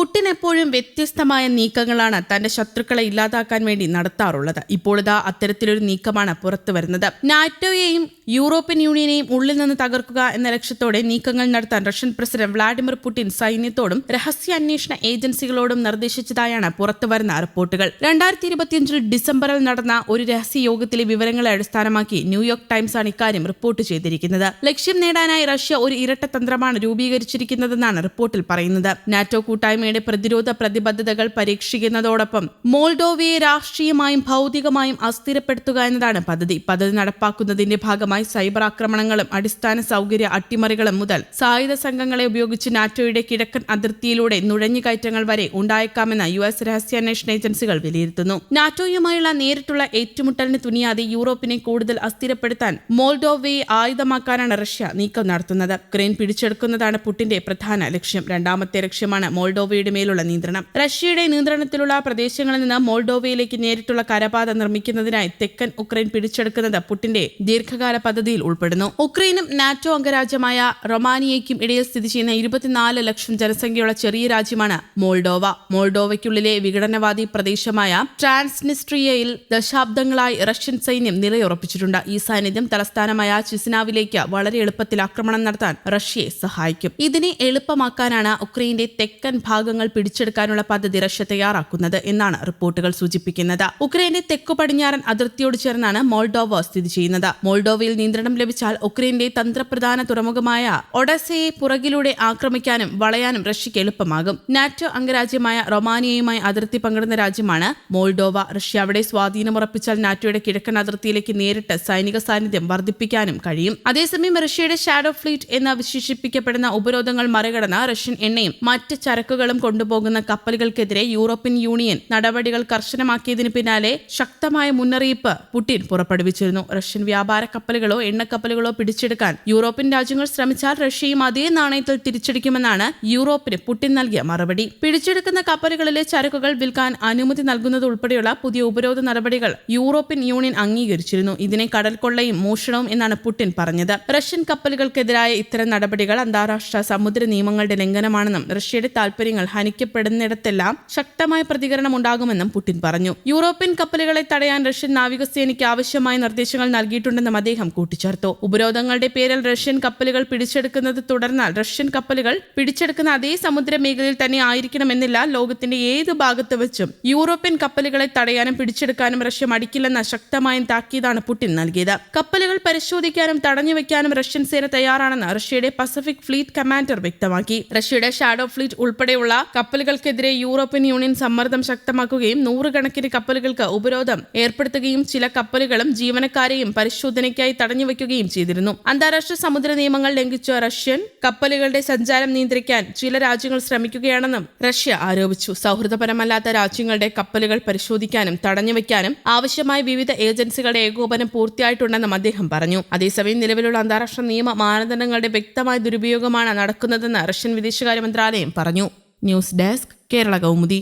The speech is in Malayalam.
പുടിൻ എപ്പോഴും വ്യത്യസ്തമായ നീക്കങ്ങളാണ് തന്റെ ശത്രുക്കളെ ഇല്ലാതാക്കാൻ വേണ്ടി നടത്താറുള്ളത്. ഇപ്പോൾ ഇതാ അത്തരത്തിലൊരു നീക്കമാണ് പുറത്തു വരുന്നത്. നാറ്റോയെയും യൂറോപ്യൻ യൂണിയനെയും ഉള്ളിൽ നിന്ന് തകർക്കുക എന്ന ലക്ഷ്യത്തോടെ നീക്കങ്ങൾ നടത്താൻ റഷ്യൻ പ്രസിഡന്റ് വ്ളാഡിമിർ പുടിൻ സൈന്യത്തോടും രഹസ്യാന്വേഷണ ഏജൻസികളോടും നിർദ്ദേശിച്ചതായാണ് പുറത്തുവരുന്ന റിപ്പോർട്ടുകൾ. 2025 ഡിസംബറിൽ നടന്ന ഒരു രഹസ്യ യോഗത്തിലെ വിവരങ്ങളെ അടിസ്ഥാനമാക്കി ന്യൂയോർക്ക് ടൈംസ് ആണ് ഇക്കാര്യം റിപ്പോർട്ട് ചെയ്തിരിക്കുന്നത്. ലക്ഷ്യം നേടാനായി റഷ്യ ഒരു ഇരട്ട തന്ത്രമാണ് രൂപീകരിച്ചിരിക്കുന്നതെന്നാണ് റിപ്പോർട്ടിൽ പറയുന്നത്. നാറ്റോ കൂട്ടായ്മയുടെ പ്രതിരോധ പ്രതിബദ്ധതകൾ പരീക്ഷിക്കുന്നതോടൊപ്പം മോൾഡോവയെ രാഷ്ട്രീയമായും ഭൗതികമായും അസ്ഥിരപ്പെടുത്തുക എന്നതാണ് പദ്ധതി. പദ്ധതി നടപ്പാക്കുന്നതിന്റെ ഭാഗമായി സൈബർ ആക്രമണങ്ങളും അടിസ്ഥാന സൗകര്യ അട്ടിമറികളും മുതൽ സായുധ സംഘങ്ങളെ ഉപയോഗിച്ച് നാറ്റോയുടെ കിഴക്കൻ അതിർത്തിയിലൂടെ നുഴഞ്ഞുകയറ്റങ്ങൾ വരെ ഉണ്ടായേക്കാമെന്ന് യുഎസ് രഹസ്യാന്വേഷണ ഏജൻസികൾ വിലയിരുത്തുന്നു. നാറ്റോയുമായുള്ള നേരിട്ടുള്ള ഏറ്റുമുട്ടലിന് തുനിയാതെ യൂറോപ്പിനെ കൂടുതൽ അസ്ഥിരപ്പെടുത്താൻ മോൾഡോവയെ ആയുധമാക്കാനാണ് റഷ്യ നീക്കം നടത്തുന്നത്. യുക്രൈൻ പിടിച്ചെടുക്കുന്നതാണ് പുടിന്റെ പ്രധാന ലക്ഷ്യം. രണ്ടാമത്തെ ലക്ഷ്യമാണ് മോൾഡോവയുടെ മേലുള്ള നിയന്ത്രണം. റഷ്യയുടെ നിയന്ത്രണത്തിലുള്ള പ്രദേശങ്ങളിൽ നിന്ന് മോൾഡോവയിലേക്ക് നേരിട്ടുള്ള കരപാത നിർമ്മിക്കുന്നതിനായി തെക്കൻ ഉക്രൈൻ പിടിച്ചെടുക്കുന്നത് പുടിന്റെ ദീർഘകാല പദ്ധതിയിൽ ഉൾപ്പെടുന്നു. ഉക്രൈനും നാറ്റോ അംഗരാജ്യമായ റൊമാനിയയ്ക്കും ഇടയിൽ സ്ഥിതി ചെയ്യുന്ന 24 ലക്ഷം ജനസംഖ്യയുള്ള ചെറിയ രാജ്യമാണ് മോൾഡോവ. മോൾഡോവയ്ക്കുള്ളിലെ വിഘടനവാദി പ്രദേശമായ ട്രാൻസ്നിസ്ട്രിയയിൽ ദശാബ്ദങ്ങളായി റഷ്യൻ സൈന്യം നിലയുറപ്പിച്ചിട്ടുണ്ട്. ഈ സാന്നിധ്യം തലസ്ഥാനമായ ചിസിനാവിലേക്ക് വളരെ എളുപ്പത്തിൽ ആക്രമണം നടത്താൻ റഷ്യയെ സഹായിക്കും. ഇതിനെ എളുപ്പമാക്കാനാണ് ഉക്രൈന്റെ തെക്കൻ ഭാഗങ്ങൾ പിടിച്ചെടുക്കാനുള്ള പദ്ധതി റഷ്യ തയ്യാറാക്കുന്നത് എന്നാണ് റിപ്പോർട്ടുകൾ സൂചിപ്പിക്കുന്നത്. ഉക്രൈന്റെ തെക്കു പടിഞ്ഞാറൻ അതിർത്തിയോട് ചേർന്നാണ് മോൾഡോവ സ്ഥിതി ചെയ്യുന്നത്. മോൾഡോവയിൽ നിയന്ത്രണം ലഭിച്ചാൽ ഉക്രൈന്റെ തന്ത്രപ്രധാന തുറമുഖമായ ഒഡസയെ പുറകിലൂടെ ആക്രമിക്കാനും വളയാനും റഷ്യയ്ക്ക് എളുപ്പമാകും. നാറ്റോ അംഗരാജ്യമായ റൊമാനിയയുമായി അതിർത്തി പങ്കിടുന്ന രാജ്യമാണ് മോൾഡോവ. റഷ്യ അവിടെ സ്വാധീനമുറപ്പിച്ചാൽ നാറ്റോയുടെ കിഴക്കൻ അതിർത്തിയിലേക്ക് നേരിട്ട് സൈനിക സാന്നിധ്യം വർദ്ധിപ്പിക്കാനും കഴിയും. അതേസമയം റഷ്യയുടെ ഷാഡോ ഫ്ലീറ്റ് എന്ന് വിശേഷിപ്പിക്കപ്പെടുന്ന ഉപരോധങ്ങൾ മറികടന്ന റഷ്യൻ എണ്ണയും മറ്റ് ചരക്കുകളും കൊണ്ടുപോകുന്ന കപ്പലുകൾക്കെതിരെ യൂറോപ്യൻ യൂണിയൻ നടപടികൾ കർശനമാക്കിയതിന് പിന്നാലെ ശക്തമായ മുന്നറിയിപ്പ് പുടിൻ പുറപ്പെടുവിച്ചിരുന്നു. റഷ്യൻ വ്യാപാര കപ്പലുകളോ എണ്ണക്കപ്പലുകളോ പിടിച്ചെടുക്കാൻ യൂറോപ്യൻ രാജ്യങ്ങൾ ശ്രമിച്ചാൽ റഷ്യയും അതേ നാണയത്തിൽ തിരിച്ചടിക്കുമെന്നാണ് യൂറോപ്പിന് പുടിൻ നൽകിയ മറുപടി. പിടിച്ചെടുക്കുന്ന കപ്പലുകളിലെ ചരക്കുകൾ വിൽക്കാൻ അനുമതി നൽകുന്നത് ഉൾപ്പെടെയുള്ള പുതിയ ഉപരോധ നടപടികൾ യൂറോപ്യൻ യൂണിയൻ അംഗീകരിച്ചിരുന്നു. ഇതിനെ കടൽക്കൊള്ളയും മോഷണവും എന്നാണ് പുടിൻ പറഞ്ഞത്. റഷ്യൻ കപ്പലുകൾക്കെതിരായ ഇത്തരം നടപടികൾ അന്താരാഷ്ട്ര സമുദ്ര നിയമങ്ങളുടെ ലംഘനമാണെന്നും റഷ്യയുടെ താൽപര്യങ്ങൾ ഹനിക്കപ്പെടുന്നിടത്തെല്ലാം ശക്തമായ പ്രതികരണം ഉണ്ടാകുമെന്നും പുടിൻ പറഞ്ഞു. യൂറോപ്യൻ കപ്പലുകളെ തടയാൻ റഷ്യൻ നാവികസേനയ്ക്ക് ആവശ്യമായ നിർദ്ദേശങ്ങൾ നൽകിയിട്ടുണ്ടെന്നും അദ്ദേഹം കൂട്ടിച്ചേർത്തു. ഉപരോധങ്ങളുടെ പേരിൽ റഷ്യൻ കപ്പലുകൾ പിടിച്ചെടുക്കുന്നത് തുടർന്നാൽ റഷ്യൻ കപ്പലുകൾ പിടിച്ചെടുക്കുന്ന അതേ സമുദ്ര മേഖലയിൽ തന്നെ ആയിരിക്കണമെന്നില്ല. ലോകത്തിന്റെ ഏത് ഭാഗത്ത് വെച്ചും യൂറോപ്യൻ കപ്പലുകളെ തടയാനും പിടിച്ചെടുക്കാനും റഷ്യ മടിക്കില്ലെന്ന ശക്തമായ താക്കീതാണ് പുടിൻ നൽകിയത്. കപ്പലുകൾ പരിശോധിക്കാനും തടഞ്ഞുവെക്കാനും റഷ്യൻ സേന തയ്യാറാണെന്ന് റഷ്യയുടെ പസഫിക് ഫ്ലീറ്റ് കമാൻഡർ വ്യക്തമാക്കി. റഷ്യയുടെ ഷാഡോ ഫ്ലീറ്റ് ഉൾപ്പെടെയുള്ള കപ്പലുകൾക്കെതിരെ യൂറോപ്യൻ യൂണിയൻ സമ്മർദ്ദം ശക്തമാക്കുകയും നൂറുകണക്കിന് കപ്പലുകൾക്ക് ഉപരോധം ഏർപ്പെടുത്തുകയും ചില കപ്പലുകളും ജീവനക്കാരെയും പരിശോധനയ്ക്കായി തടഞ്ഞുവെക്കുകയും ചെയ്തിരുന്നു. അന്താരാഷ്ട്ര സമുദ്ര നിയമങ്ങൾ ലംഘിച്ച റഷ്യൻ കപ്പലുകളുടെ സഞ്ചാരം നിയന്ത്രിക്കാൻ ചില രാജ്യങ്ങൾ ശ്രമിക്കുകയാണെന്നും റഷ്യ ആരോപിച്ചു. സൗഹൃദപരമല്ലാത്ത രാജ്യങ്ങളുടെ കപ്പലുകൾ പരിശോധിക്കാനും തടഞ്ഞുവെക്കാനും ആവശ്യമായ വിവിധ ഏജൻസികളുടെ ഏകോപനം പൂർത്തിയായിട്ടുണ്ടെന്നും അദ്ദേഹം പറഞ്ഞു. അതേസമയം നിലവിലുള്ള അന്താരാഷ്ട്ര നിയമ മാനദണ്ഡങ്ങളുടെ വ്യക്തമായ ദുരുപയോഗമാണ് നടക്കുന്നതെന്ന് റഷ്യൻ വിദേശകാര്യ മന്ത്രാലയം പറഞ്ഞു. News desk Kerala Kaumudi.